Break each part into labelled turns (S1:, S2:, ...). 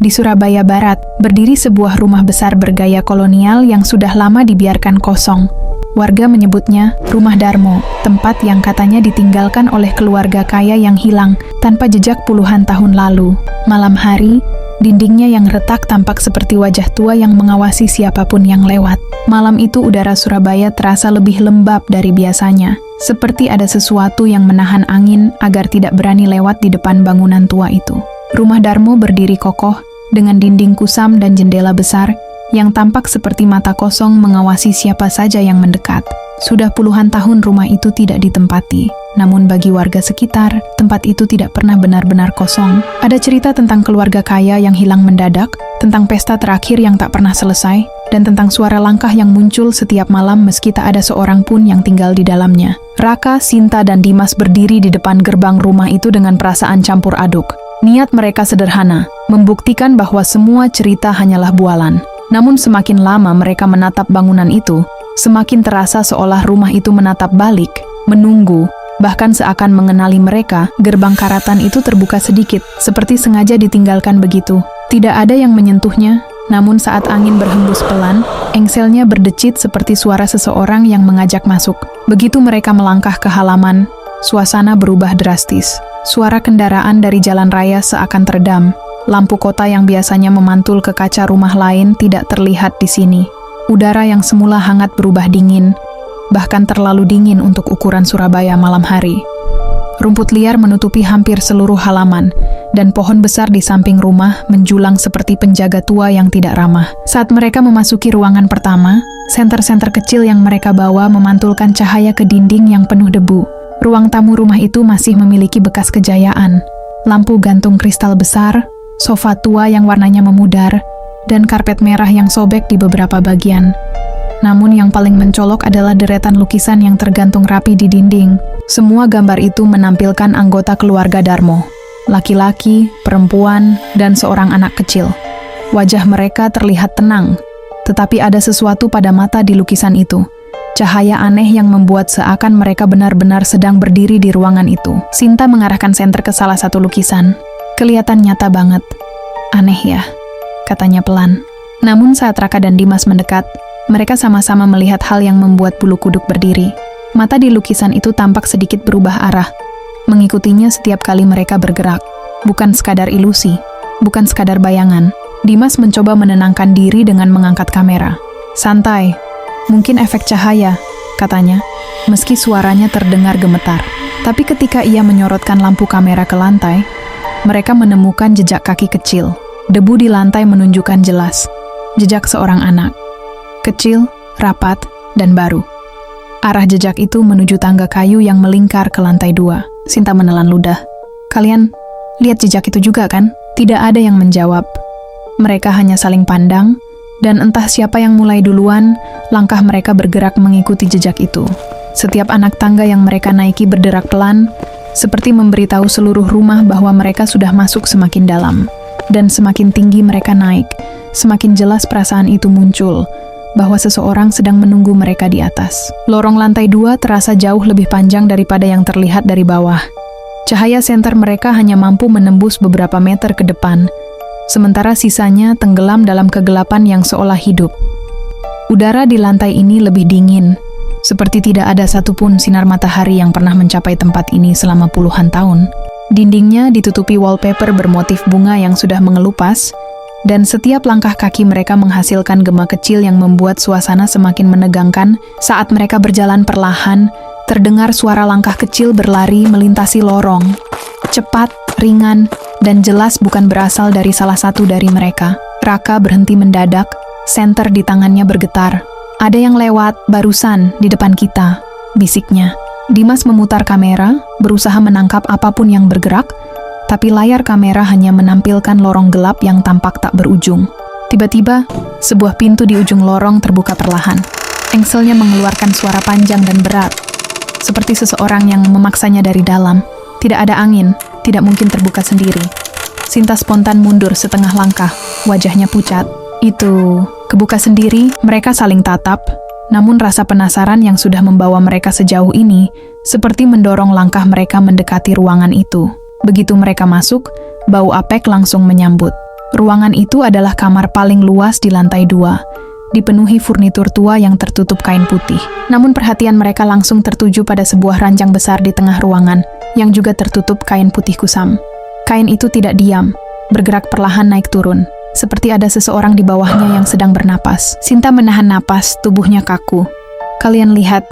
S1: Di Surabaya Barat, berdiri sebuah rumah besar bergaya kolonial yang sudah lama dibiarkan kosong. Warga menyebutnya Rumah Darmo, tempat yang katanya ditinggalkan oleh keluarga kaya yang hilang tanpa jejak puluhan tahun lalu. Malam hari, dindingnya yang retak tampak seperti wajah tua yang mengawasi siapapun yang lewat. Malam itu udara Surabaya terasa lebih lembab dari biasanya, seperti ada sesuatu yang menahan angin agar tidak berani lewat di depan bangunan tua itu. Rumah Darmo berdiri kokoh, dengan dinding kusam dan jendela besar, yang tampak seperti mata kosong mengawasi siapa saja yang mendekat. Sudah puluhan tahun rumah itu tidak ditempati, namun bagi warga sekitar, tempat itu tidak pernah benar-benar kosong. Ada cerita tentang keluarga kaya yang hilang mendadak, tentang pesta terakhir yang tak pernah selesai, dan tentang suara langkah yang muncul setiap malam meski tak ada seorang pun yang tinggal di dalamnya. Raka, Sinta, dan Dimas berdiri di depan gerbang rumah itu dengan perasaan campur aduk. Niat mereka sederhana, membuktikan bahwa semua cerita hanyalah bualan. Namun semakin lama mereka menatap bangunan itu, semakin terasa seolah rumah itu menatap balik, menunggu, bahkan seakan mengenali mereka. Gerbang karatan itu terbuka sedikit, seperti sengaja ditinggalkan begitu. Tidak ada yang menyentuhnya, namun saat angin berhembus pelan, engselnya berdecit seperti suara seseorang yang mengajak masuk. Begitu mereka melangkah ke halaman, suasana berubah drastis. Suara kendaraan dari jalan raya seakan teredam. Lampu kota yang biasanya memantul ke kaca rumah lain tidak terlihat di sini. Udara yang semula hangat berubah dingin, bahkan terlalu dingin untuk ukuran Surabaya malam hari. Rumput liar menutupi hampir seluruh halaman, dan pohon besar di samping rumah menjulang seperti penjaga tua yang tidak ramah. Saat mereka memasuki ruangan pertama, senter-senter kecil yang mereka bawa memantulkan cahaya ke dinding yang penuh debu. Ruang tamu rumah itu masih memiliki bekas kejayaan. Lampu gantung kristal besar, sofa tua yang warnanya memudar, dan karpet merah yang sobek di beberapa bagian. Namun yang paling mencolok adalah deretan lukisan yang tergantung rapi di dinding. Semua gambar itu menampilkan anggota keluarga Darmo, laki-laki, perempuan, dan seorang anak kecil. Wajah mereka terlihat tenang, tetapi ada sesuatu pada mata di lukisan itu. Cahaya aneh yang membuat seakan mereka benar-benar sedang berdiri di ruangan itu. Sinta mengarahkan senter ke salah satu lukisan. Kelihatan nyata banget. Aneh ya, katanya pelan. Namun saat Raka dan Dimas mendekat, mereka sama-sama melihat hal yang membuat bulu kuduk berdiri. Mata di lukisan itu tampak sedikit berubah arah, mengikutinya setiap kali mereka bergerak. Bukan sekadar ilusi, bukan sekadar bayangan. Dimas mencoba menenangkan diri dengan mengangkat kamera. Santai, mungkin efek cahaya, katanya, meski suaranya terdengar gemetar. Tapi ketika ia menyorotkan lampu kamera ke lantai, mereka menemukan jejak kaki kecil. Debu di lantai menunjukkan jelas. Jejak seorang anak. Kecil, rapat, dan baru. Arah jejak itu menuju tangga kayu yang melingkar ke lantai 2. Sinta menelan ludah. Kalian lihat jejak itu juga kan? Tidak ada yang menjawab. Mereka hanya saling pandang, dan entah siapa yang mulai duluan, langkah mereka bergerak mengikuti jejak itu. Setiap anak tangga yang mereka naiki berderak pelan, seperti memberitahu seluruh rumah bahwa mereka sudah masuk semakin dalam. Dan semakin tinggi mereka naik, semakin jelas perasaan itu muncul, bahwa seseorang sedang menunggu mereka di atas. Lorong lantai 2 terasa jauh lebih panjang daripada yang terlihat dari bawah. Cahaya senter mereka hanya mampu menembus beberapa meter ke depan, sementara sisanya tenggelam dalam kegelapan yang seolah hidup. Udara di lantai ini lebih dingin, seperti tidak ada satupun sinar matahari yang pernah mencapai tempat ini selama puluhan tahun. Dindingnya ditutupi wallpaper bermotif bunga yang sudah mengelupas, dan setiap langkah kaki mereka menghasilkan gema kecil yang membuat suasana semakin menegangkan. Saat mereka berjalan perlahan, terdengar suara langkah kecil berlari melintasi lorong. Cepat, ringan, dan jelas bukan berasal dari salah satu dari mereka. Raka berhenti mendadak, senter di tangannya bergetar. Ada yang lewat barusan di depan kita, bisiknya. Dimas memutar kamera, berusaha menangkap apapun yang bergerak, tapi layar kamera hanya menampilkan lorong gelap yang tampak tak berujung. Tiba-tiba, sebuah pintu di ujung lorong terbuka perlahan. Engselnya mengeluarkan suara panjang dan berat, seperti seseorang yang memaksanya dari dalam. Tidak ada angin, tidak mungkin terbuka sendiri. Sinta spontan mundur setengah langkah, wajahnya pucat. Itu, kebuka sendiri, mereka saling tatap, namun rasa penasaran yang sudah membawa mereka sejauh ini, seperti mendorong langkah mereka mendekati ruangan itu. Begitu mereka masuk, bau apek langsung menyambut. Ruangan itu adalah kamar paling luas di lantai 2, dipenuhi furnitur tua yang tertutup kain putih. Namun perhatian mereka langsung tertuju pada sebuah ranjang besar di tengah ruangan, yang juga tertutup kain putih kusam. Kain itu tidak diam, bergerak perlahan naik turun, seperti ada seseorang di bawahnya yang sedang bernapas. Sinta menahan napas, tubuhnya kaku. Kalian lihat,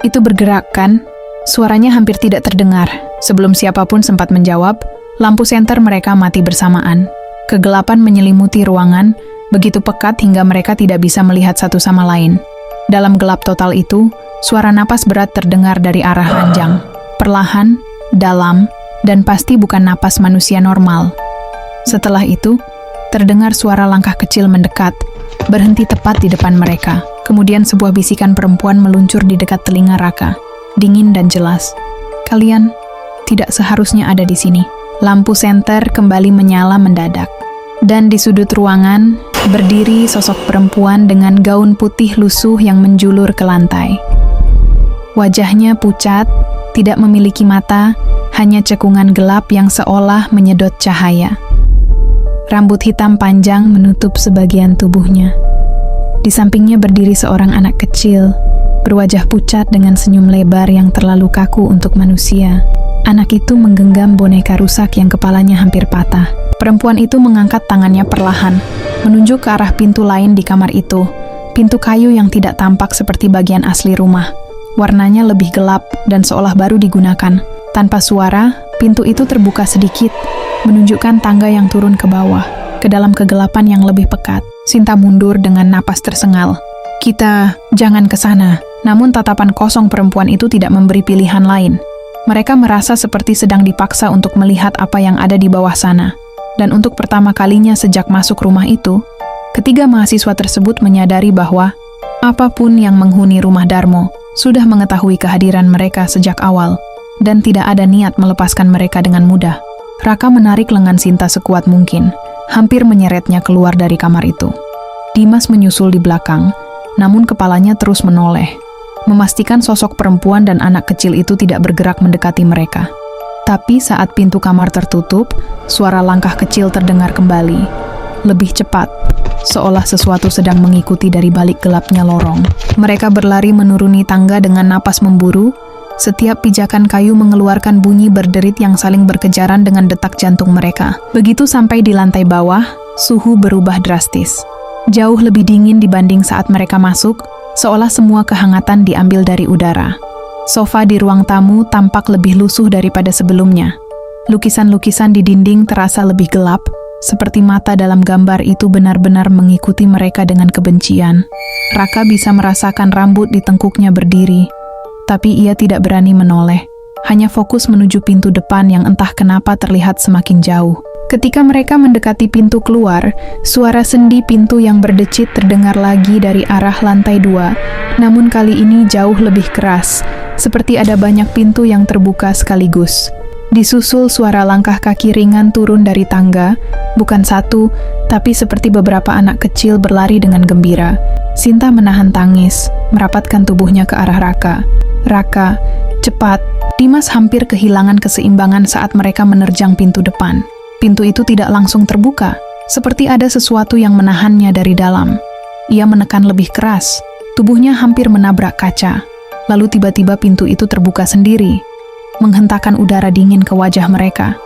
S1: itu bergerak kan? Suaranya hampir tidak terdengar. Sebelum siapapun sempat menjawab, lampu senter mereka mati bersamaan. Kegelapan menyelimuti ruangan, begitu pekat hingga mereka tidak bisa melihat satu sama lain. Dalam gelap total itu, suara napas berat terdengar dari arah ranjang. Perlahan, dalam, dan pasti bukan napas manusia normal. Setelah itu, terdengar suara langkah kecil mendekat, berhenti tepat di depan mereka. Kemudian sebuah bisikan perempuan meluncur di dekat telinga Raka, dingin dan jelas. Kalian tidak seharusnya ada di sini. Lampu senter kembali menyala mendadak. Dan di sudut ruangan, berdiri sosok perempuan dengan gaun putih lusuh yang menjulur ke lantai. Wajahnya pucat, tidak memiliki mata, hanya cekungan gelap yang seolah menyedot cahaya. Rambut hitam panjang menutup sebagian tubuhnya. Di sampingnya berdiri seorang anak kecil, berwajah pucat dengan senyum lebar yang terlalu kaku untuk manusia. Anak itu menggenggam boneka rusak yang kepalanya hampir patah. Perempuan itu mengangkat tangannya perlahan, menunjuk ke arah pintu lain di kamar itu. Pintu kayu yang tidak tampak seperti bagian asli rumah. Warnanya lebih gelap dan seolah baru digunakan. Tanpa suara, pintu itu terbuka sedikit, menunjukkan tangga yang turun ke bawah, ke dalam kegelapan yang lebih pekat. Sinta mundur dengan napas tersengal. Kita jangan ke sana. Namun tatapan kosong perempuan itu tidak memberi pilihan lain. Mereka merasa seperti sedang dipaksa untuk melihat apa yang ada di bawah sana. Dan untuk pertama kalinya sejak masuk rumah itu, ketiga mahasiswa tersebut menyadari bahwa apapun yang menghuni rumah Darmo sudah mengetahui kehadiran mereka sejak awal dan tidak ada niat melepaskan mereka dengan mudah. Raka menarik lengan Sinta sekuat mungkin, hampir menyeretnya keluar dari kamar itu. Dimas menyusul di belakang, namun kepalanya terus menoleh, memastikan sosok perempuan dan anak kecil itu tidak bergerak mendekati mereka. Tapi saat pintu kamar tertutup, suara langkah kecil terdengar kembali. Lebih cepat, seolah sesuatu sedang mengikuti dari balik gelapnya lorong. Mereka berlari menuruni tangga dengan napas memburu. Setiap pijakan kayu mengeluarkan bunyi berderit yang saling berkejaran dengan detak jantung mereka. Begitu sampai di lantai bawah, suhu berubah drastis. Jauh lebih dingin dibanding saat mereka masuk, seolah semua kehangatan diambil dari udara. Sofa di ruang tamu tampak lebih lusuh daripada sebelumnya. Lukisan-lukisan di dinding terasa lebih gelap, seperti mata dalam gambar itu benar-benar mengikuti mereka dengan kebencian. Raka bisa merasakan rambut di tengkuknya berdiri, tapi ia tidak berani menoleh, hanya fokus menuju pintu depan yang entah kenapa terlihat semakin jauh. Ketika mereka mendekati pintu keluar, suara sendi pintu yang berdecit terdengar lagi dari arah lantai 2, namun kali ini jauh lebih keras, seperti ada banyak pintu yang terbuka sekaligus. Disusul suara langkah kaki ringan turun dari tangga, bukan satu, tapi seperti beberapa anak kecil berlari dengan gembira. Sinta menahan tangis, merapatkan tubuhnya ke arah Raka. Raka, cepat. Dimas hampir kehilangan keseimbangan saat mereka menerjang pintu depan. Pintu itu tidak langsung terbuka, seperti ada sesuatu yang menahannya dari dalam. Ia menekan lebih keras, tubuhnya hampir menabrak kaca. Lalu tiba-tiba pintu itu terbuka sendiri, menghentakkan udara dingin ke wajah mereka.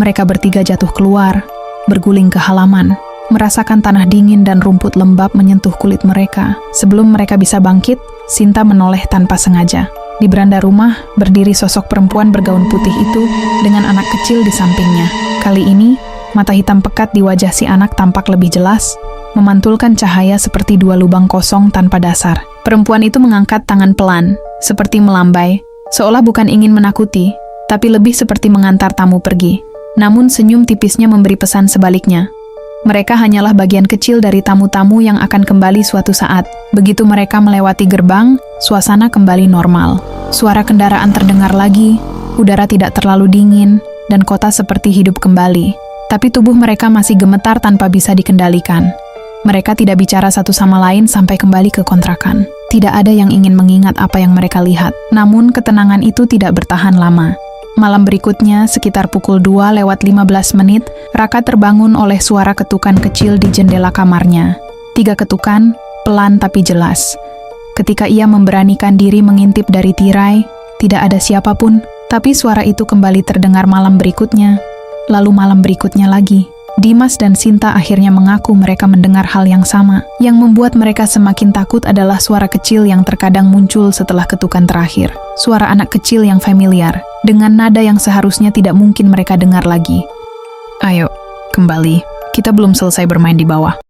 S1: Mereka bertiga jatuh keluar, berguling ke halaman, merasakan tanah dingin dan rumput lembab menyentuh kulit mereka. Sebelum mereka bisa bangkit, Sinta menoleh tanpa sengaja. Di beranda rumah, berdiri sosok perempuan bergaun putih itu dengan anak kecil di sampingnya. Kali ini, mata hitam pekat di wajah si anak tampak lebih jelas, memantulkan cahaya seperti dua lubang kosong tanpa dasar. Perempuan itu mengangkat tangan pelan, seperti melambai, seolah bukan ingin menakuti, tapi lebih seperti mengantar tamu pergi. Namun senyum tipisnya memberi pesan sebaliknya. Mereka hanyalah bagian kecil dari tamu-tamu yang akan kembali suatu saat. Begitu mereka melewati gerbang, suasana kembali normal. Suara kendaraan terdengar lagi, udara tidak terlalu dingin, dan kota seperti hidup kembali. Tapi tubuh mereka masih gemetar tanpa bisa dikendalikan. Mereka tidak bicara satu sama lain sampai kembali ke kontrakan. Tidak ada yang ingin mengingat apa yang mereka lihat. Namun ketenangan itu tidak bertahan lama. Malam berikutnya, sekitar pukul 2:15 menit, Raka terbangun oleh suara ketukan kecil di jendela kamarnya. 3 ketukan, pelan tapi jelas. Ketika ia memberanikan diri mengintip dari tirai, tidak ada siapapun, tapi suara itu kembali terdengar malam berikutnya, lalu malam berikutnya lagi. Dimas dan Sinta akhirnya mengaku mereka mendengar hal yang sama. Yang membuat mereka semakin takut adalah suara kecil yang terkadang muncul setelah ketukan terakhir. Suara anak kecil yang familiar, dengan nada yang seharusnya tidak mungkin mereka dengar lagi. Ayo, kembali. Kita belum selesai bermain di bawah.